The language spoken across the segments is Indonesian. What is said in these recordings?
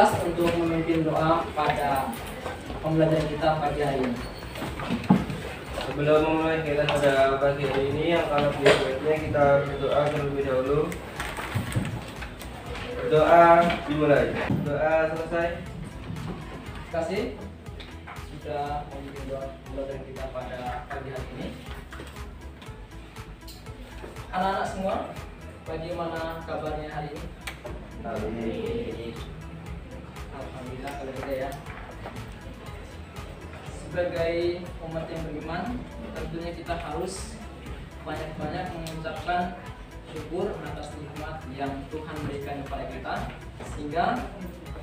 kelas untuk memimpin doa pada pembelajaran kita pagi hari ini. Sebelum memulai kegiatan pada pagi hari ini, yang kalau biasanya kita berdoa terlebih dahulu. Doa dimulai. Doa selesai. Terima kasih sudah memimpin doa pembelajaran kita pada pagi hari ini. Anak-anak semua, bagaimana kabarnya hari ini? Alhamdulillah kalau gitu ya. Sebagai umat yang beriman, tentunya kita harus banyak-banyak mengucapkan syukur atas nikmat yang Tuhan berikan kepada kita, sehingga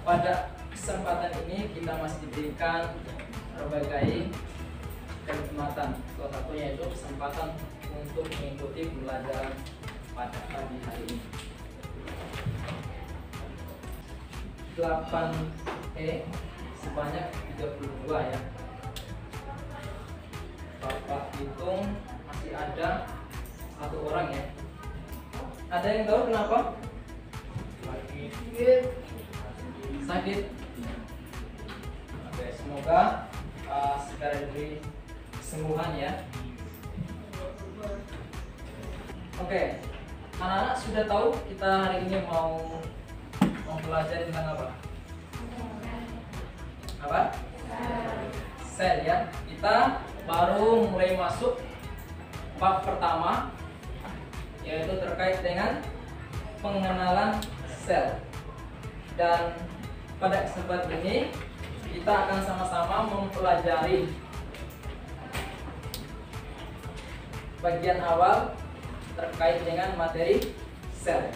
pada kesempatan ini kita masih diberikan berbagai kenikmatan. Salah satunya itu kesempatan untuk mengikuti pelajaran pada pagi hari ini. 8E sebanyak 32 ya. Bapak hitung masih ada 1 orang ya. Ada yang tahu kenapa? Sakit. Oke, semoga segera diberi kesembuhan ya. Oke, anak-anak sudah tahu kita hari ini mau mempelajari tentang apa? Apa? Sel ya. Kita baru mulai masuk bab pertama, yaitu terkait dengan pengenalan sel. Dan pada kesempatan ini kita akan sama-sama mempelajari bagian awal terkait dengan materi sel.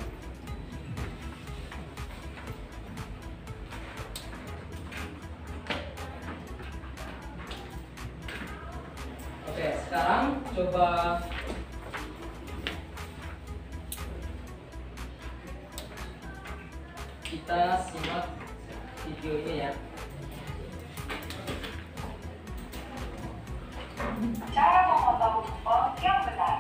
Oke, sekarang coba kita simak video ini ya. Cara memotong tumpeng yang benar.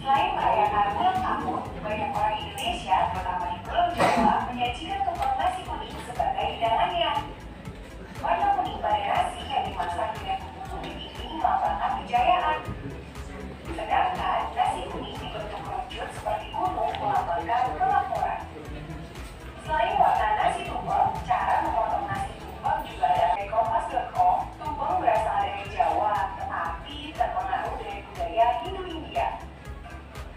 Selain merayakan ulang tahun, banyak orang Indonesia, terutama di Pulau Jawa, menyajikan tumpeng nasi kuning sebagai hidangannya. Warna kuning pada nasi yang dimasak dengan bumbu kuning ini melambangkan kejayaan. Sedangkan nasi kuning dibentuk kerucut seperti gunung melambangkan kemakmuran. Selain warna nasi tumpeng, cara memotong nasi tumpeng juga ada. Dari Kompas.com, tumpeng berasal dari Jawa, tetapi terpengaruh dari budaya Hindu-India.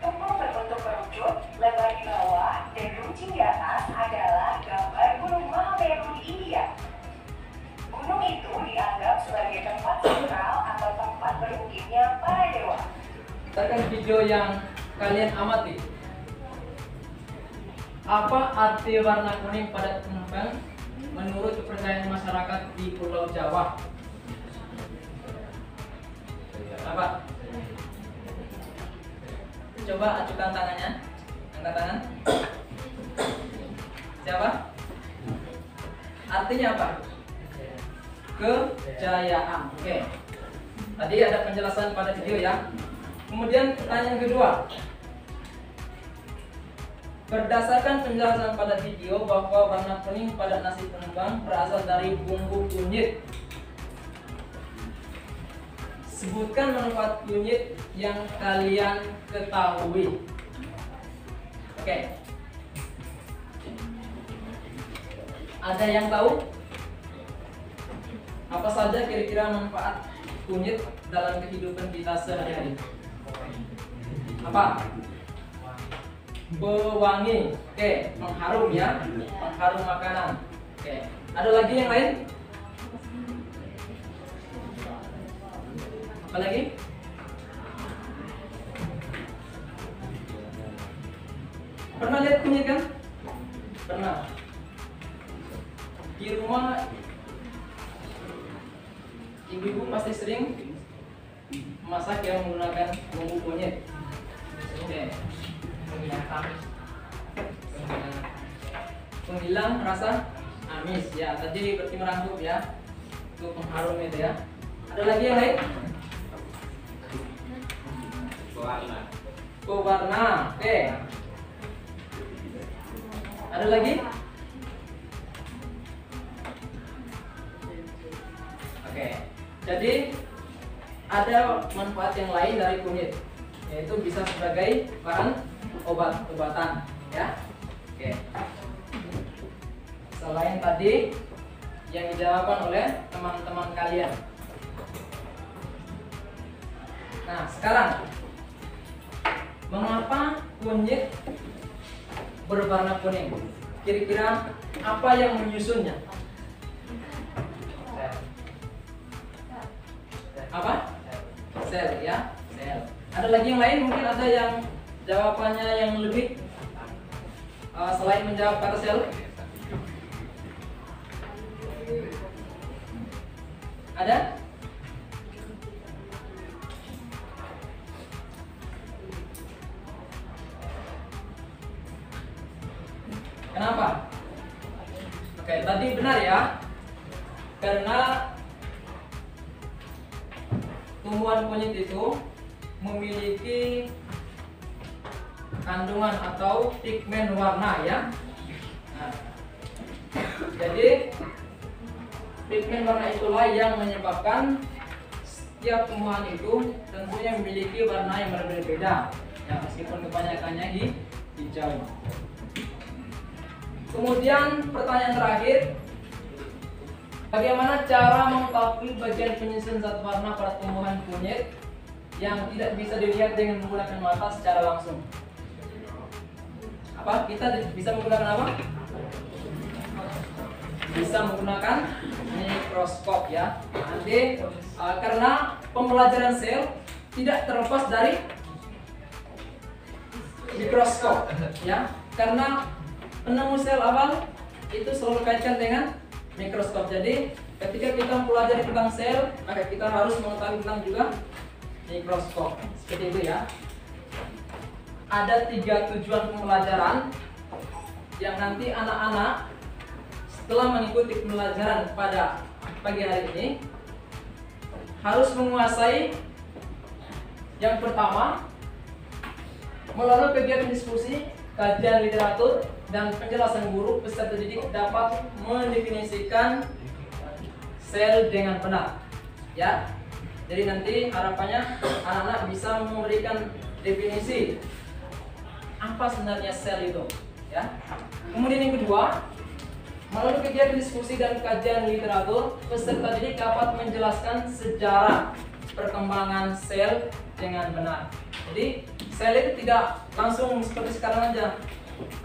Tumpeng berbentuk kerucut, lebar di bawah, dan runcing di atas adalah gambar Gunung Mahameru di India. Gunung itu dianggap sebagai tempat sakral atau tempat bermukimnya para dewa. Kita video yang kalian amati. Apa arti warna kuning pada tumpeng menurut kepercayaan masyarakat di Pulau Jawa? Apa? Coba ajukan tangannya. Angkat tangan. Siapa? Artinya apa? Kejayaan. Oke. Tadi ada penjelasan pada video ya. Kemudian pertanyaan kedua. Berdasarkan penjelasan pada video bahwa warna kuning pada nasi tumpeng berasal dari bumbu kunyit. Sebutkan manfaat kunyit yang kalian ketahui. Oke. Ada yang tahu? Apa saja kira-kira manfaat kunyit dalam kehidupan kita sehari-hari? Apa? Pewangi. Oke, pengharum ya. Pengharum makanan. Oke. Ada lagi yang lain? Apa lagi? Pernah lihat kunyit kan? Pernah. Di rumah ibu-ibu pasti sering memasak yang menggunakan bumbu kunyit. Oke. Penghilang rasa amis ya. Tadi berarti merangkup ya. Itu pengharum itu ya. Ada lagi yang lain? Pewarna. Pewarna. Oke. Ada lagi? Oke. Jadi ada manfaat yang lain dari kunyit, yaitu bisa sebagai bahan obat-obatan, ya. Oke. Selain tadi yang dijawabkan oleh teman-teman kalian. Nah, sekarang mengapa kunyit berwarna kuning? Kira-kira apa yang menyusunnya? Apa? Sel, ya, sel. Ada lagi yang lain? Mungkin ada yang jawabannya yang lebih selain menjawab kata sel. Ada? Kenapa? Oke, tadi benar ya. Karena tumbuhan kunyit itu memiliki kandungan atau pigmen warna, ya. Nah, jadi pigmen warna itulah yang menyebabkan setiap tumbuhan itu tentunya memiliki warna yang berbeda, ya, meskipun kebanyakannya hijau. Kemudian pertanyaan terakhir, bagaimana cara mengetahui bagian penyusun zat warna pada tumbuhan kunyit yang tidak bisa dilihat dengan menggunakan mata secara langsung? Apa? Kita bisa menggunakan apa? Bisa menggunakan mikroskop, ya. Nanti karena pembelajaran sel tidak terlepas dari mikroskop, ya. Karena penemu sel awal itu selalu kaitkan dengan mikroskop. Jadi ketika kita mempelajari tentang sel, maka kita harus mengetahui tentang juga mikroskop. Seperti itu, ya. Ada 3 tujuan pembelajaran yang nanti anak-anak setelah mengikuti pembelajaran pada pagi hari ini harus menguasai. Yang pertama, melalui kegiatan diskusi, kajian literatur, dan penjelasan guru, peserta didik dapat mendefinisikan sel dengan benar, ya. Jadi nanti harapannya anak-anak bisa memberikan definisi apa sebenarnya sel itu, ya. Kemudian yang kedua, melalui kegiatan diskusi dan kajian literatur, peserta didik dapat menjelaskan sejarah perkembangan sel dengan benar. Jadi sel itu tidak langsung seperti sekarang aja,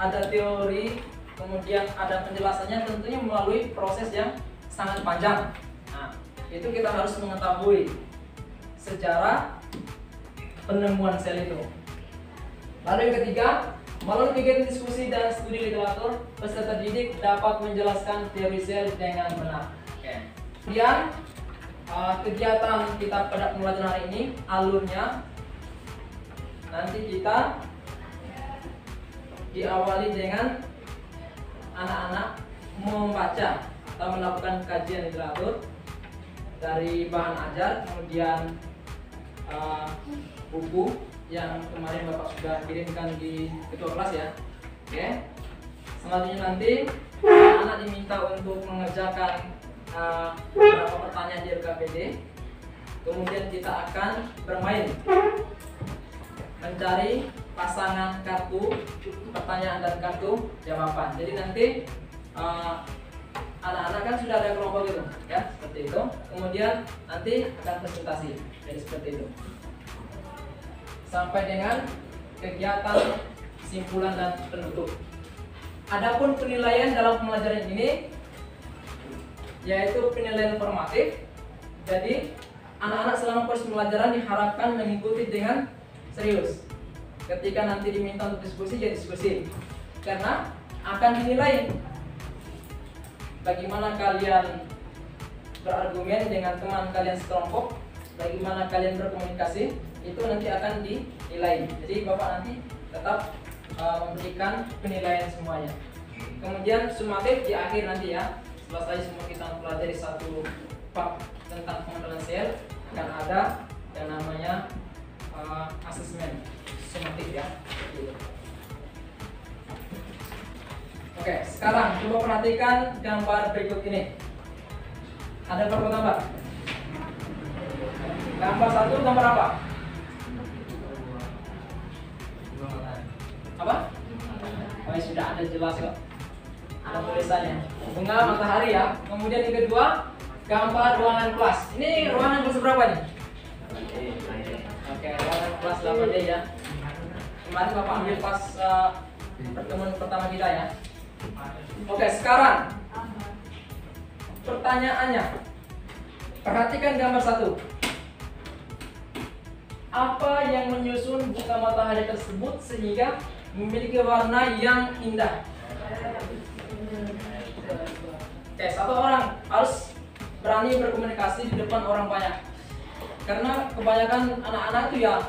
ada teori, kemudian ada penjelasannya, tentunya melalui proses yang sangat panjang. Nah, itu kita harus mengetahui sejarah penemuan sel itu. Lalu yang ketiga, melalui kegiatan diskusi dan studi literatur, peserta didik dapat menjelaskan teori sel dengan benar. Oke. Kemudian kegiatan kita pada pembelajaran hari ini, alurnya nanti kita diawali dengan anak-anak membaca atau melakukan kajian literatur dari bahan ajar, kemudian buku yang kemarin Bapak sudah kirimkan di ketua kelas, ya. Oke. Selanjutnya nanti anak-anak diminta untuk mengerjakan beberapa pertanyaan di RKPD. Kemudian kita akan bermain mencari pasangan kartu pertanyaan dan kartu jawaban. Jadi nanti anak-anak kan sudah ada kelompok itu, ya, seperti itu. Kemudian nanti akan presentasi, jadi seperti itu. Sampai dengan kegiatan simpulan dan penutup. Adapun penilaian dalam pembelajaran ini yaitu penilaian formatif. Jadi anak-anak selama proses pembelajaran diharapkan mengikuti dengan serius. Ketika nanti diminta untuk diskusi, ya diskusi, karena akan dinilai bagaimana kalian berargumen dengan teman kalian sekelompok, bagaimana kalian berkomunikasi, itu nanti akan dinilai. Jadi Bapak nanti tetap memberikan penilaian semuanya. Kemudian sumatif di akhir nanti, ya, selesai semua kita mempelajari satu bab tentang pengenalan sel, akan ada yang namanya asesmen semantik ya. Oke, sekarang coba perhatikan gambar berikut ini. Ada berapa gambar? Gambar satu, gambar apa? Apa? Oh, ya sudah ada jelas kok. Ada tulisannya. Bunga matahari ya. Kemudian yang kedua, gambar ruangan kelas. Ini ruangan kelas berapa nih? Oke, ruangan kelas 8D ya. Kemarin Bapak ambil pas pertemuan pertama kita ya. Oke, sekarang pertanyaannya. Perhatikan gambar satu. Apa yang menyusun bunga matahari tersebut sehingga memiliki warna yang indah? Oke, satu orang harus berani berkomunikasi di depan orang banyak. Karena kebanyakan anak-anak itu ya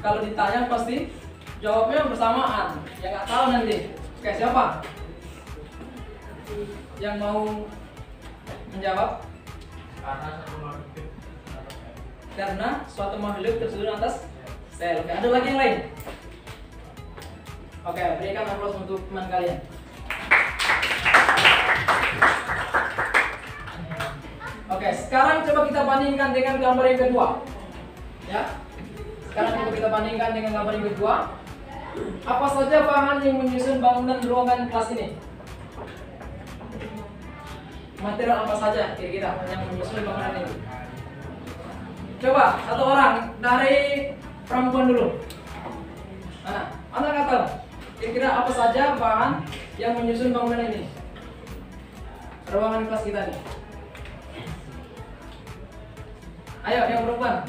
kalau ditanya pasti jawabnya bersamaan. Ya nggak tahu nanti. Oke, siapa yang mau menjawab? Karena suatu makhluk tersusun atas sel. Oke, ada lagi yang lain? Oke, berikan aplaus untuk teman kalian. Oke, sekarang coba kita bandingkan dengan gambar yang kedua. Ya. Sekarang coba kita bandingkan dengan gambar yang kedua. Apa saja bahan yang menyusun bangunan ruangan kelas ini? Material apa saja kira-kira yang menyusun bangunan ini? Coba satu orang dari perempuan dulu. Mana? Anda nggak tahu? Kira-kira apa saja bahan yang menyusun bangunan ini? Ruangan kelas kita nih. Ayo yang perempuan.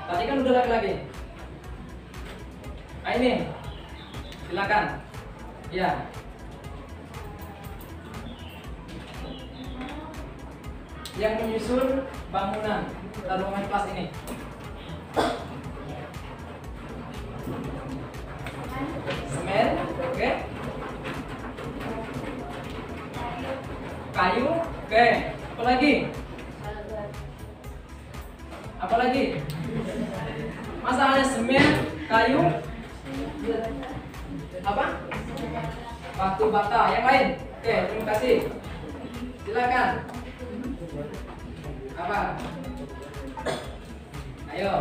Tadi kan udah laki-laki. Nah, ini. Silakan. Ya. Yang menyusun bangunan ruangan kelas ini. Semen, oke. Kayu, oke. Apa lagi? Apa lagi? Masa hanya semen, kayu, apa? Batu bata. Yang lain? Oke, terima kasih. Silakan. Apa? Ayo.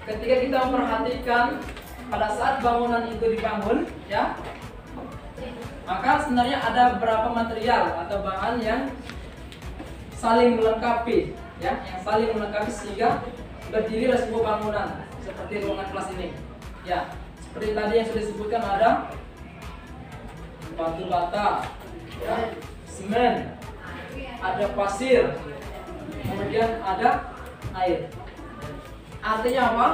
Ketika kita memperhatikan pada saat bangunan itu dibangun, ya, maka sebenarnya ada beberapa material atau bahan yang saling melengkapi, ya, yang saling melengkapi sehingga berdirilah sebuah bangunan seperti ruangan kelas ini. Ya, seperti tadi yang sudah disebutkan ada batu bata, ya, semen, ada pasir, kemudian ada air. Artinya apa?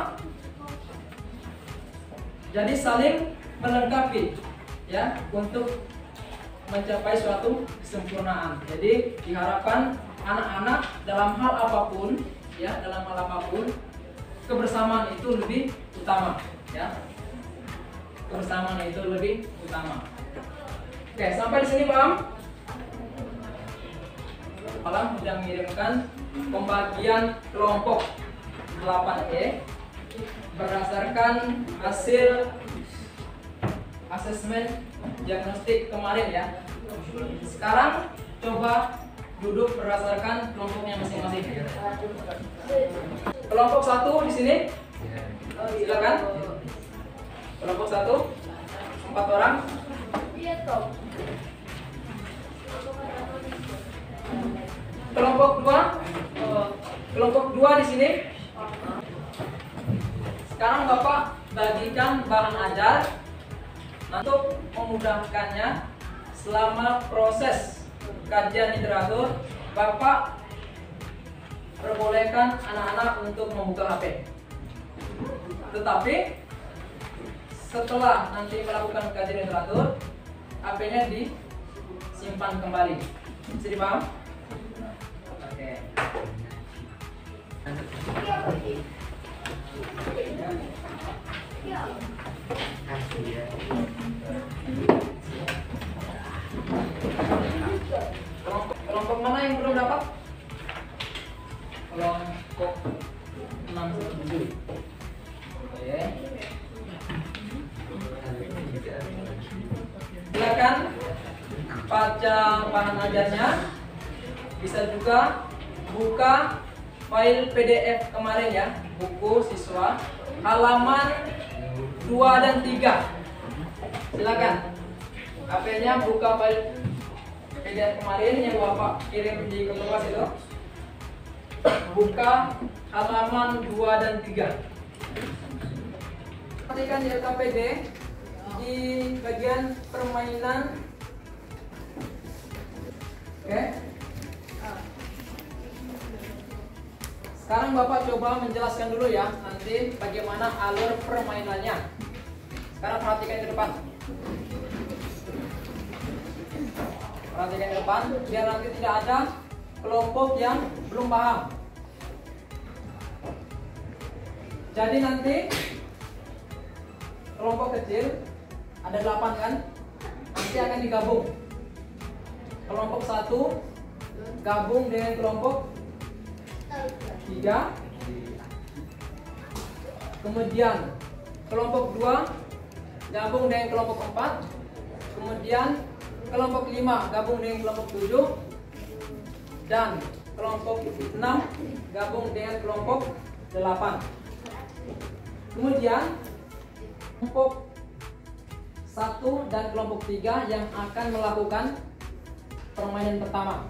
Jadi saling melengkapi, ya, untuk mencapai suatu kesempurnaan. Jadi diharapkan anak-anak dalam hal apapun, ya, dalam hal apapun kebersamaan itu lebih utama, ya. Kebersamaan itu lebih utama. Oke, sampai di sini paham? Alam sudah mengirimkan pembagian kelompok 8E berdasarkan hasil asesmen diagnostik kemarin, ya. Sekarang coba duduk berdasarkan kelompoknya masing-masing. Kelompok 1 di sini, silakan. Kelompok 1 4 orang. Kelompok 2 di sini. Sekarang Bapak bagikan bahan ajar untuk memudahkannya selama proses kajian literatur. Bapak perbolehkan anak-anak untuk membuka HP. Tetapi setelah nanti melakukan kajian literatur, HP-nya disimpan kembali. Bisa dipaham? Oke. Kelompok mana yang belum dapat? Kelompok silakan baca bahan ajarnya. Bisa juga buka file PDF kemarin ya, buku siswa halaman 2 dan 3. Silakan HP-nya buka file PDF kemarin yang Bapak kirim di kelas itu. Buka halaman 2 dan 3. Perhatikan di LKPD di bagian permainan. Oke. Sekarang Bapak coba menjelaskan dulu ya, nanti bagaimana alur permainannya. Sekarang perhatikan ke depan. Perhatikan ke depan, biar nanti tidak ada kelompok yang belum paham. Jadi nanti kelompok kecil ada 8 kan, nanti akan digabung. Kelompok 1 gabung dengan kelompok 3, kemudian kelompok 2 gabung dengan kelompok 4, kemudian kelompok 5 gabung dengan kelompok 7, dan kelompok 6 gabung dengan kelompok 8. Kemudian kelompok 1 dan kelompok 3 yang akan melakukan permainan pertama.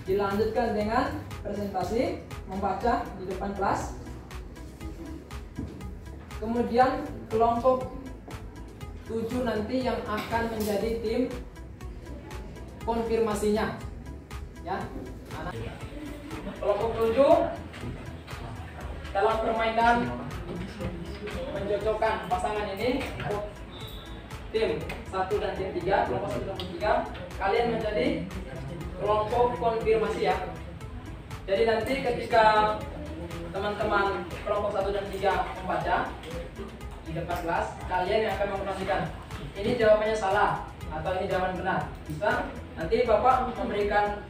Dilanjutkan dengan presentasi, membaca di depan kelas. Kemudian kelompok 7 nanti yang akan menjadi tim konfirmasinya. Ya. Kelompok 7 dalam permainan mencocokkan pasangan ini untuk tim 1 dan tim 3, kelompok 1 dan 3, kalian menjadi kelompok konfirmasi ya. Jadi nanti ketika teman-teman kelompok 1 dan 3 membaca di depan kelas, kalian yang akan mengonfirmasikan ini jawabannya salah atau ini jawaban benar. Bisa nanti Bapak memberikan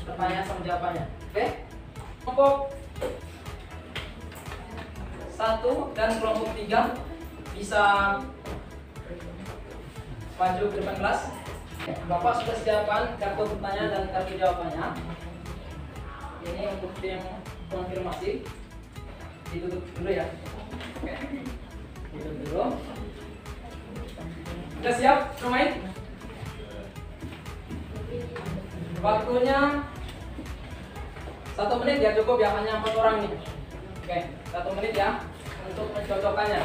pertanyaan sama jawabannya. Oke? Kelompok 1 dan kelompok 3 bisa maju ke depan kelas. Bapak sudah siapkan kartu pertanyaan dan kartu jawabannya. Ini untuk tim konfirmasi. Ditutup dulu ya. Oke. Ditutup dulu. Sudah siap bermain? Waktunya 1 menit ya, cukup ya, hanya 4 orang nih. Oke, 1 menit ya untuk mencocokkannya.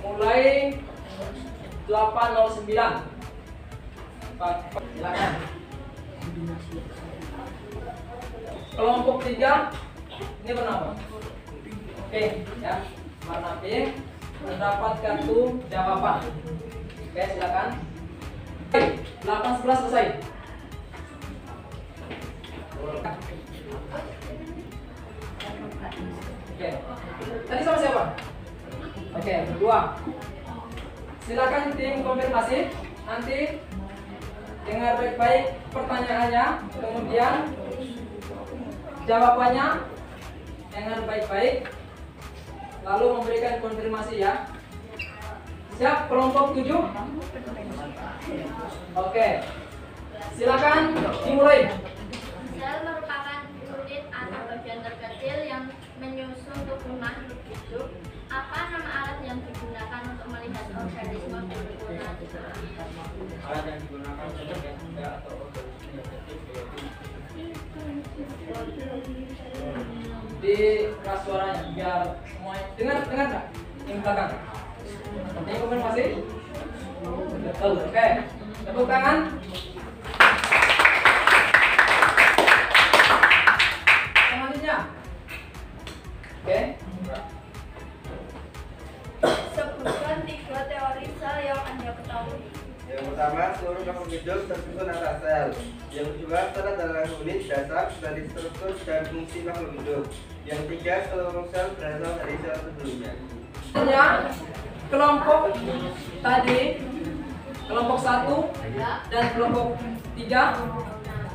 Mulai 8.09. Pak, silakan. Kelompok 3 ini bernama. Oke, ya. Warna pink mendapat kartu jawaban. Oke, silakan. 8.11 selesai. Oke. Tadi sama siapa? Oke, berdua. Silakan tim konfirmasi nanti dengar baik-baik pertanyaannya, kemudian jawabannya dengan baik-baik, lalu memberikan konfirmasi ya. Siap kelompok 7? Oke. Silakan dimulai. Sel merupakan unit atau bagian terkecil yang menyusun tubuh makhluk hidup. Apa nama alat yang digunakan untuk melihat organisme berhubungan? Alat yang digunakan untuk benda atau organisme di kelas suaranya biar semuanya dengar nggak yang belakang. Ini konfirmasi. Betul. Oke. Tepuk tangan. Selanjutnya. Oke. Sebutkan 3 teori sel yang Anda ketahui. Yang pertama, seluruh makhluk hidup tersusun atas sel. Yang kedua, sel adalah unit dasar dari struktur dan fungsi makhluk hidup. Yang ketiga, seluruh sel berasal dari sel sebelumnya. Kelompok tadi, kelompok 1 dan kelompok 3.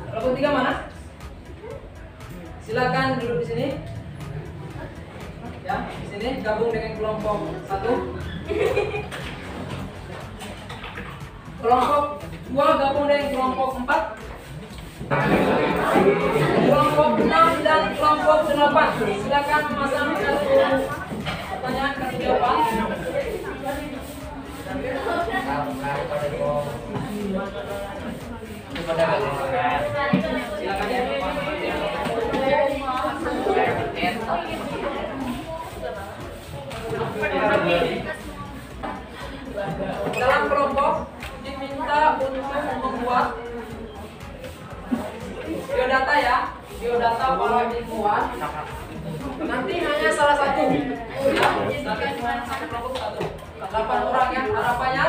Kelompok 3 mana? Silakan duduk di sini. Ya, di sini gabung dengan kelompok 1. kelompok 2 gabung dengan kelompok 4, kelompok 6 dan kelompok 8. Silakan memasang kartu pertanyaan, kartu jawaban. Silakan ya. Dalam kelompok diminta untuk membuat biodata ya, biodata para ilmuwan. Nanti hanya salah satu, ya, tapi cuma satu kelompok satu. 8 orang ya, harapannya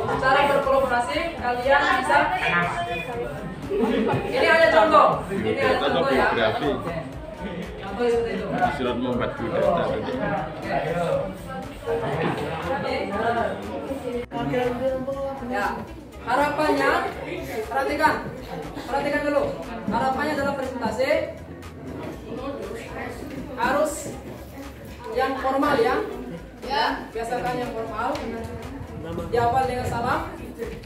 secara berkolaborasi kalian bisa. Ini hanya contoh, ini hanya contoh ya. Contoh seperti itu. Disuruh membuat biodata. Ya, harapannya perhatikan dulu. Harapannya dalam presentasi harus yang formal ya. Biasakan yang formal. Diawal dengan salam,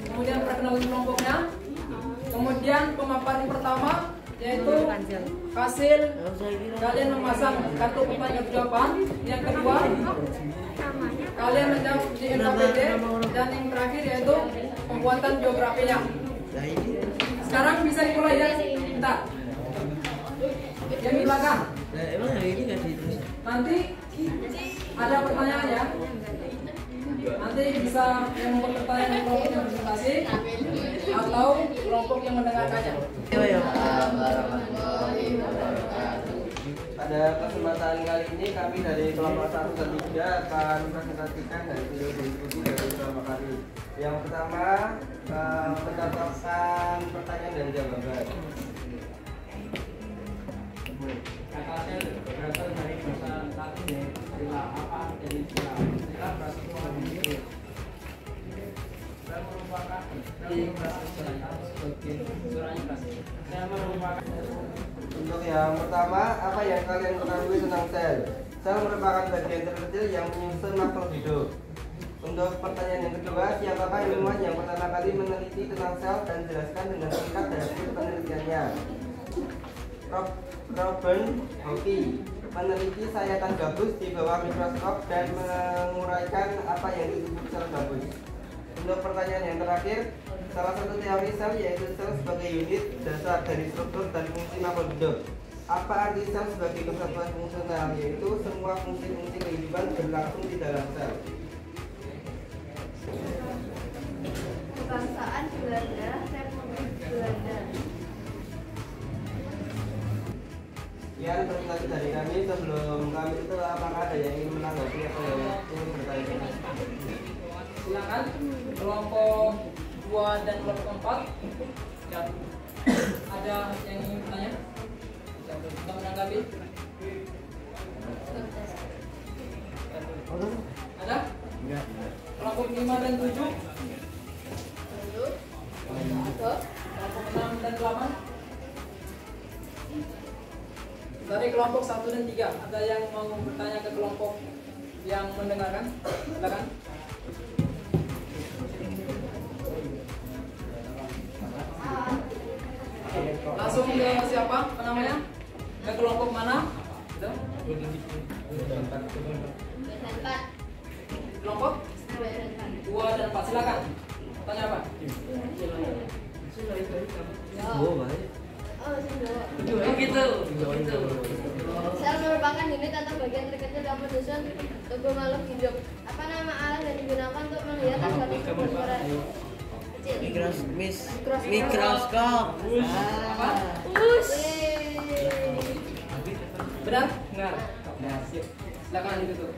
kemudian perkenalan kelompoknya, kemudian pemaparan pertama yaitu hasil kalian memasang kartu pertanyaan jawaban. Yang kedua, kalian menjawab di NKPD, dan yang terakhir yaitu pembuatan biografinya. Sekarang bisa dimulai ya, bentar. Yang di belakang. Nanti ada pertanyaan ya. Nanti bisa yang membuat pertanyaan di kelompok yang presentasi atau kelompok yang mendengarkannya. Pada kesempatan kali ini kami dari kelompok 1 dan 3 akan presentasikan dari video diskusi dari kelompok kami. Yang pertama mencatatkan pertanyaan dan jawaban. Kata-kata berasal dari bahasa Latin ya, istilah apa jadi istilah berasal dari dan merupakan di bahasa Indonesia sebagai surahnya kasih. Saya merupakan Untuk yang pertama, apa yang kalian ketahui tentang sel? Sel merupakan bagian terkecil yang menyusun makhluk hidup. Untuk pertanyaan yang kedua, siapakah ilmuwan yang pertama kali meneliti tentang sel dan jelaskan dengan singkat hasil penelitiannya? Robert Hooke meneliti sayatan gabus di bawah mikroskop dan menguraikan apa yang disebut sel gabus. Untuk pertanyaan yang terakhir, salah satu teori sel yaitu sel sebagai unit dasar dari struktur dan fungsi makhluk hidup. Apa arti sel sebagai kesatuan fungsional? Yaitu semua fungsi-fungsi kehidupan berlangsung di dalam sel. Kebangsaan Belanda, Republik Belanda. Sekian presentasi dari kami. Sebelum kami itu, apakah ada yang ingin menanggapi atau yang ingin bertanya? silakan kelompok 2 dan kelompok 4 ya. Ada yang ingin bertanya? Kita menanggapi? Ada? Kelompok 5 dan 7? Kelompok 6 dan 8? Dari kelompok 1 dan 3, ada yang mau bertanya ke kelompok yang mendengarkan? Silakan. Langsung ke siapa? Apa namanya? Ke kelompok mana? Gitu. Kelompok 2 dan 4, silakan. Tanya apa? Oh gitu. Sel merupakan unit atau bagian terkecil yang menyusun tubuh makhluk hidup. Apa nama alat yang digunakan untuk melihat organisme berukuran kecil? Mikroskop. Apa? Benar? Benar. Nah, silakan ditutup.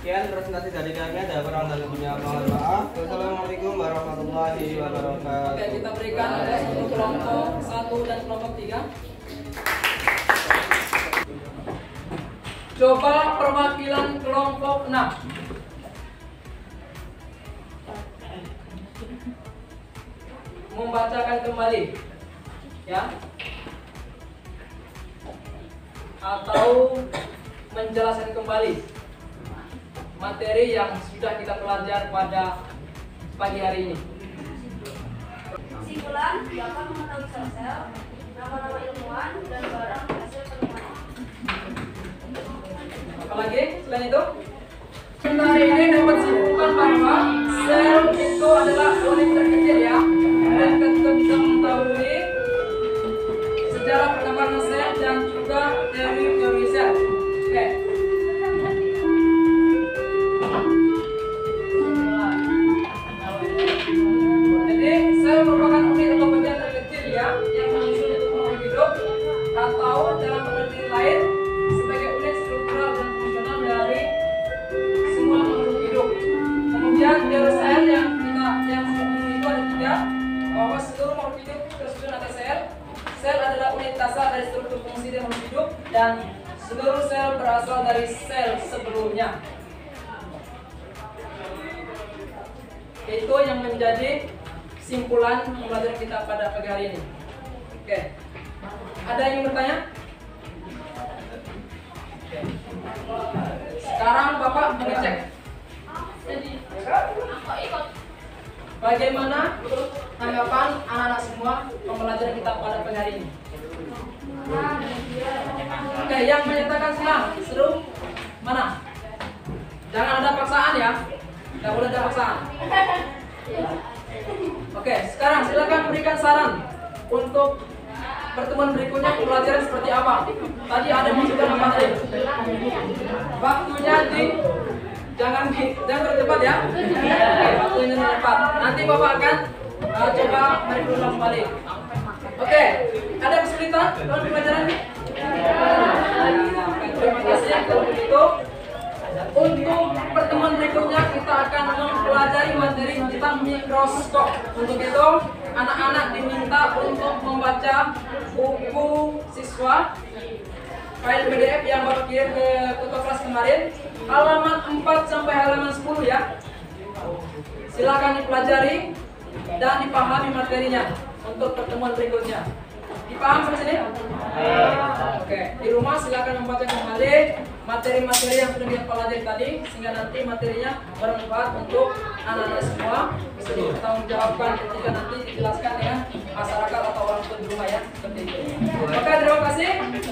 Sekian presentasi dari kami, ada kurang dan lebihnya mohon maaf. Wassalamualaikum warahmatullahi wabarakatuh. Oke, kita berikan untuk kelompok 1 dan kelompok 3. Coba perwakilan kelompok 6. Membacakan kembali, ya, atau menjelaskan kembali materi yang sudah kita pelajari pada pagi hari ini. Kesimpulan, dapat mengetahui sel-sel, nama-nama ilmuwan, dan barang hasil penemuan. Apalagi selain itu? Kita hari ini dapat simpulkan bahwa sel itu adalah unit terkecil ya, dan kita bisa mengetahui sejarah perkembangan sel dan juga teori sel. Oke. Jadi sel merupakan unit atau bagian terkecil ya yang menyusun untuk makhluk hidup, atau dalam pengertian lain sebagai unit struktural dan fungsional dari semua makhluk hidup. Kemudian teori sel yang itu ada tiga, bahwa seluruh makhluk hidup tersusun atas sel. Sel adalah unit dasar dari struktur fungsi dan makhluk hidup, dan seluruh sel berasal dari sel sebelumnya. Itu yang menjadi simpulan pembelajaran kita pada pagi hari ini. Oke. Ada yang bertanya? Oke. Sekarang Bapak mengecek. Bagaimana tanggapan anak-anak semua pembelajaran kita pada pagi hari ini? Oke, yang menyatakan silang, seru mana? Jangan ada paksaan ya. Tidak boleh ada paksaan. Oke, sekarang silakan berikan saran untuk pertemuan berikutnya pembelajaran seperti apa. Tadi ada masukan apa tadi? Waktunya jangan berdebat ya. Oke, waktunya cepat. Nanti Bapak akan coba mereview kembali. Oke, ada kesulitan dalam pembelajaran ini? Terima kasih. Kalau begitu, untuk pertemuan berikutnya kita akan mempelajari materi tentang mikroskop. Untuk itu, anak-anak diminta untuk membaca buku siswa file PDF yang Bapak kirim ke tutor kelas kemarin, halaman 4 sampai halaman 10 ya. Silakan dipelajari dan dipahami materinya untuk pertemuan berikutnya. Dipaham sampai sini? Oke, di rumah silakan membaca kembali materi-materi yang sudah kita pelajari tadi, sehingga nanti materinya bermanfaat untuk anak-anak semua, bisa dipertanggungjawabkan ketika nanti dijelaskan dengan masyarakat atau orang tua di rumah ya, seperti itu. Oke, terima kasih.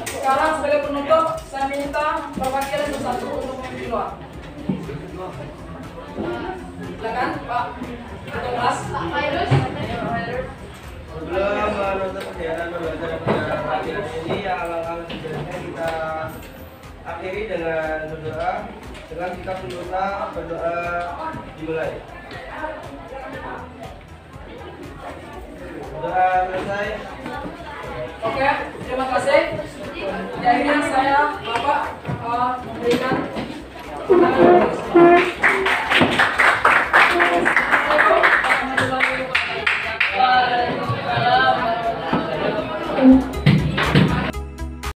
Sekarang sebagai penutup, saya minta perwakilan satu untuk memimpin doa. Silakan Pak Ketua Kelas. Pak Virus. Sebelum menutup kegiatan pembelajaran pada pagi ini, alangkah sebaiknya kita akhiri dengan berdoa. Dengan kita berdoa dimulai. Doa selesai. Oke, terima kasih. Akhirnya saya Bapak memberikan